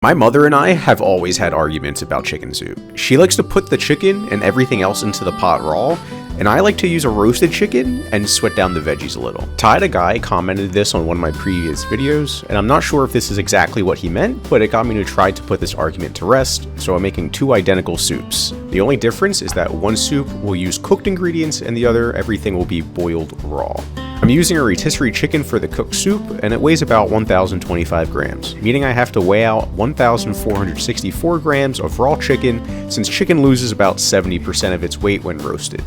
My mother and I have always had arguments about chicken soup. She likes to put the chicken and everything else into the pot raw, and I like to use a roasted chicken and sweat down the veggies a little. Tide Guy commented this on one of my previous videos, and I'm not sure if this is exactly what he meant, but it got me to try to put this argument to rest, so I'm making two identical soups. The only difference is that one soup will use cooked ingredients and the other everything will be boiled raw. I'm using a rotisserie chicken for the cooked soup, and it weighs about 1,025 grams, meaning I have to weigh out 1,464 grams of raw chicken, since chicken loses about 70% of its weight when roasted.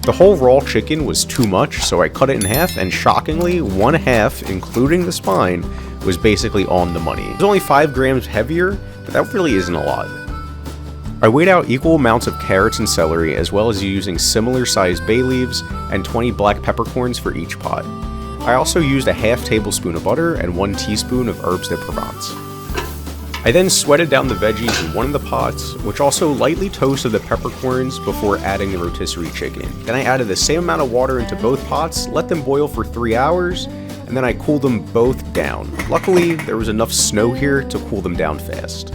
The whole raw chicken was too much, so I cut it in half, and shockingly, one half, including the spine, was basically on the money. It was only 5 grams heavier, but that really isn't a lot. I weighed out equal amounts of carrots and celery, as well as using similar sized bay leaves and 20 black peppercorns for each pot. I also used a half tablespoon of butter and 1 teaspoon of herbes de Provence. I then sweated down the veggies in one of the pots, which also lightly toasted the peppercorns before adding the rotisserie chicken. Then I added the same amount of water into both pots, let them boil for 3 hours, and then I cooled them both down. Luckily, there was enough snow here to cool them down fast.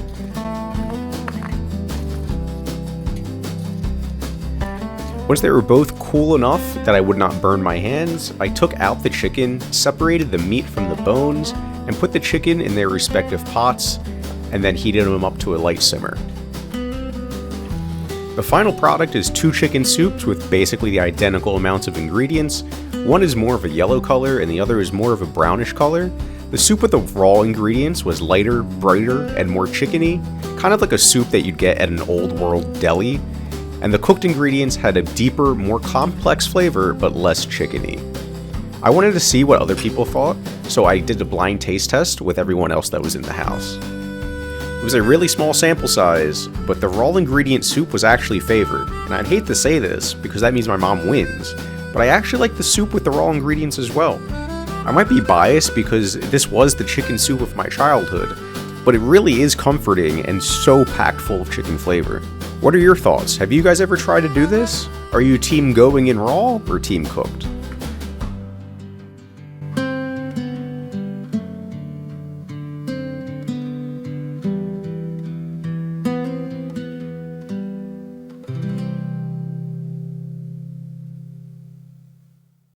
Once they were both cool enough that I would not burn my hands, I took out the chicken, separated the meat from the bones, and put the chicken in their respective pots, and then heated them up to a light simmer. The final product is 2 chicken soups with basically the identical amounts of ingredients. One is more of a yellow color and the other is more of a brownish color. The soup with the raw ingredients was lighter, brighter, and more chickeny, kind of like a soup that you'd get at an old world deli. And the cooked ingredients had a deeper, more complex flavor, but less chickeny. I wanted to see what other people thought, so I did a blind taste test with everyone else that was in the house. It was a really small sample size, but the raw ingredient soup was actually favored, and I'd hate to say this because that means my mom wins, but I actually like the soup with the raw ingredients as well. I might be biased because this was the chicken soup of my childhood, but it really is comforting and so packed full of chicken flavor. What are your thoughts? Have you guys ever tried to do this? Are you team going in raw or team cooked?